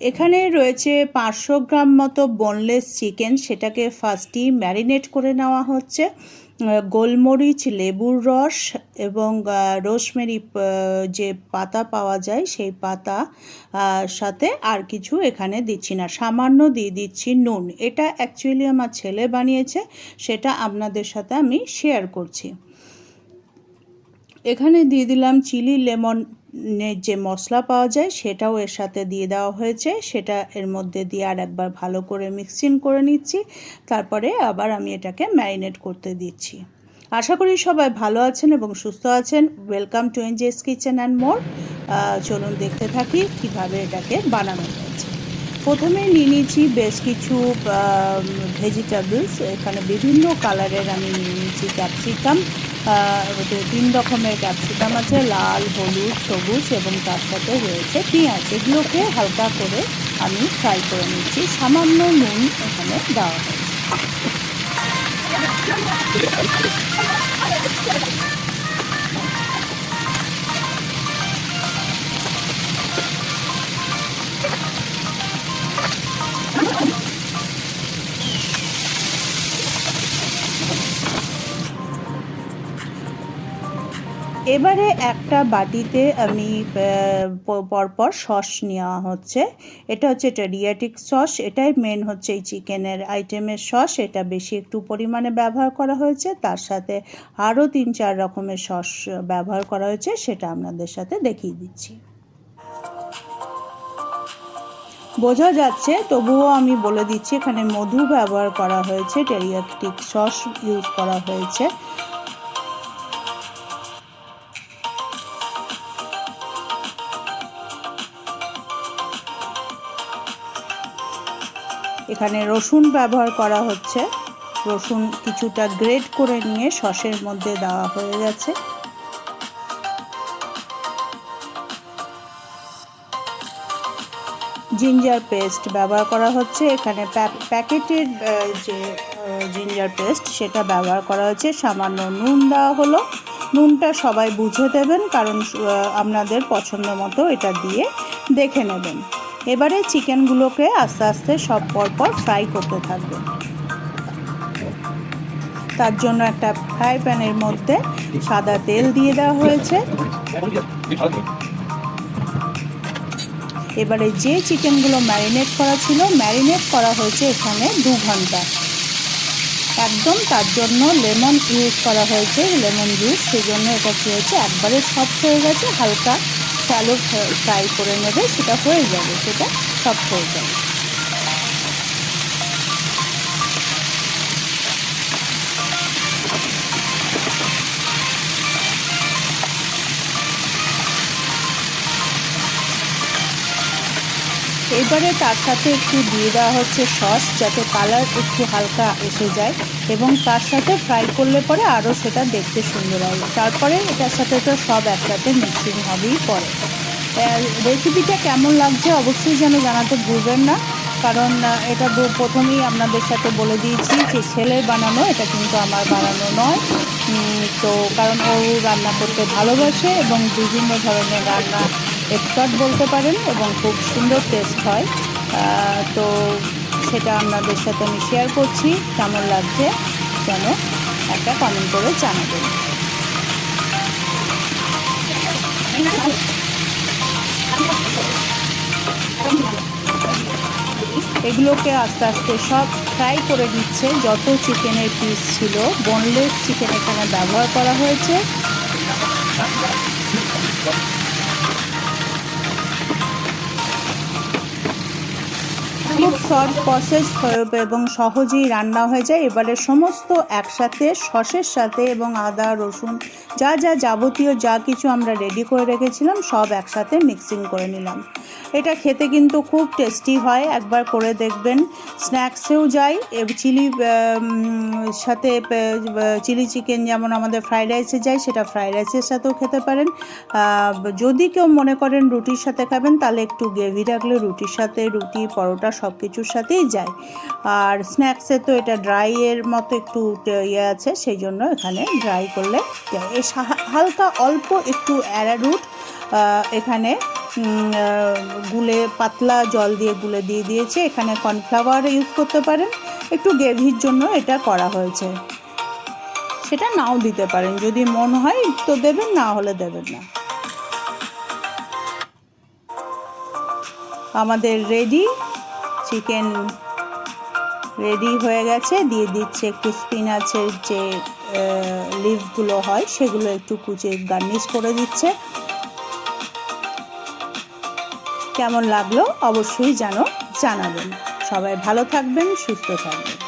এখানে রয়েছে 500 গ্রাম মতো বোনলেস চিকেন, সেটাকে ফার্স্টই ম্যারিনেট করে নেওয়া হচ্ছে। গোলমরিচ, লেবুর রস এবং রোজমেরি যে পাতা পাওয়া যায় সেই পাতা সাথে আর কিছু এখানে দিচ্ছি না, সামান্য দিয়ে দিচ্ছি নুন। এটা অ্যাকচুয়ালি আমার ছেলে বানিয়েছে, সেটা আপনাদের সাথে আমি শেয়ার করছি। এখানে দিয়ে দিলাম চিলি লেমনের যে মশলা পাওয়া যায় সেটাও এর সাথে দিয়ে দেওয়া হয়েছে, সেটা এর মধ্যে দিয়ে আর একবার ভালো করে মিক্সিং করে নিচ্ছি। তারপরে আবার আমি এটাকে ম্যারিনেট করতে দিচ্ছি। আশা করি সবাই ভালো আছেন এবং সুস্থ আছেন। Welcome to Angie's kitchen and more. চলুন দেখতে থাকি কিভাবে এটাকে বানানো হয়েছে। প্রথমে নিয়ে নিয়েছি বেশ কিছু ভেজিটেবলস। এখানে বিভিন্ন কালারের আমি নিয়ে নিয়েছি ক্যাপসিকাম। 3 রকমের ক্যাপসিকাম আছে, লাল, হলুদ, সবুজ এবং তার সাথে রয়েছে পেঁয়াজ। এগুলোকে হালকা করে আমি ফ্রাই করে নিচ্ছি। সামান্য নুন এখানে দেওয়া হয়েছে। এবারে একটা বাটিতে আমি পরপর সস নেওয়া হচ্ছে। এটা হচ্ছে টেরিয়াটিক সস, এটাই মেন হচ্ছে এই চিকেনের আইটেমের সস। এটা বেশি একটু পরিমাণে ব্যবহার করা হয়েছে, তার সাথে আরও 3-4 রকমের সস ব্যবহার করা হয়েছে, সেটা আপনাদের সাথে দেখিয়ে দিচ্ছি। বোঝা যাচ্ছে, তবুও আমি বলে দিচ্ছি, এখানে মধু ব্যবহার করা হয়েছে, টেরিয়াটিক সস ইউজ করা হয়েছে। এখানে রসুন ব্যবহার করা হচ্ছে, রসুন কিছুটা গ্রেট করে নিয়ে সসের মধ্যে দেওয়া হয়ে গেছে। জিঞ্জার পেস্ট ব্যবহার করা হচ্ছে, এখানে প্যাকেটের যে জিঞ্জার পেস্ট সেটা ব্যবহার করা হচ্ছে। সামান্য নুন দেওয়া হলো, নুনটা সবাই বুঝে দেবেন, কারণ আপনাদের পছন্দ মতো এটা দিয়ে দেখে নেবেন। এবারে চিকেনগুলোকে আস্তে আস্তে সব পরপর ফ্রাই করতে থাকবেন। তার জন্য একটা ফ্রাই প্যানের মধ্যে সাদা তেল দিয়ে দেওয়া হয়েছে। এবারে যে চিকেনগুলো ম্যারিনেট করা ছিল, ম্যারিনেট করা হয়েছে এখানে 2 ঘন্টা একদম। তার জন্য লেমন ইউজ করা হয়েছে, লেমন জুস। সেই জন্য এটা কী হয়েছে, একবারে সফট হয়ে গেছে। হালকা শ্যালো ফ্রাই করে নেবে, সেটা হয়ে যাবে, সেটা সফট হয়ে যাবে। এবারে তার সাথে একটু দিয়ে দেওয়া হচ্ছে সস, যাতে কালার একটু হালকা এসে যায়, এবং তার সাথে ফ্রাই করলে পরে আরও সেটা দেখতে সুন্দর হয়। তারপরে এটার সাথে তো সব একসাথে মিক্সিং হবেই পরে। রেসিপিটা কেমন লাগছে অবশ্যই যেন জানাতে ভুলবেন না, কারণ এটা প্রথমেই আপনাদের সাথে বলে দিয়েছি যে ছেলের বানানো, এটা কিন্তু আমার বানানো নয়। তো কারণ ও রান্না করতে ভালোবাসে এবং বিভিন্ন ধরনের রান্না এক্সপার্ট বলতে পারেন, এবং খুব সুন্দর টেস্ট হয়। তো সেটা আপনাদের সাথে আমি শেয়ার করছি। কেমন লাগছে যেন একটা কমেন্ট করে জানাবেন। এগুলোকে আস্তে আস্তে সব ফ্রাই করে দিচ্ছে। যত চিকেনের পিস ছিল, বোনলেস চিকেন এখানে ব্যবহার করা হয়েছে। খুব শর্ট প্রসেস এবং সহজেই রান্না হয়ে যায়। এবারে সমস্ত একসাথে সসের সাথে এবং আদা রসুন যা যা যাবতীয় যা কিছু আমরা রেডি করে রেখেছিলাম সব একসাথে মিক্সিং করে নিলাম। এটা খেতে কিন্তু খুব টেস্টি হয়, একবার করে দেখবেন। স্ন্যাক্সেও যায়, চিলি সাথে চিলি চিকেন যেমন আমাদের ফ্রাইড রাইসে যায়, সেটা ফ্রাইড রাইসের সাথেও খেতে পারেন। যদি কেউ মনে করেন রুটির সাথে খাবেন, তাহলে একটু গ্রেভি রাখলে রুটির সাথে, রুটি পরোটা সব কিছুর সাথেই যায়। আর স্ন্যাক্সে তো এটা ড্রাইয়ের মতো একটু ইয়ে আছে, সেই জন্য এখানে ড্রাই করলে হালকা অল্প একটু অ্যারারুট এখানে গুলে পাতলা জল দিয়ে গুলে দিয়ে দিয়েছি। এখানে কর্নফ্লাওয়ার ইউজ করতে পারেন, একটু গ্রেভির জন্য এটা করা হয়েছে। সেটা নাও দিতে পারেন, যদি মন হয় তো দেবেন, না হলে দেবেন না। আমাদের রেডি চিকেন রেডি হয়ে গেছে। দিয়ে দিচ্ছে একটু স্পিনাচের যে লিভগুলো হয় সেগুলো একটু কুচে গার্নিশ করে দিচ্ছে। কেমন লাগলো অবশ্যই জানাবেন। সবাই ভালো থাকবেন, সুস্থ থাকবেন।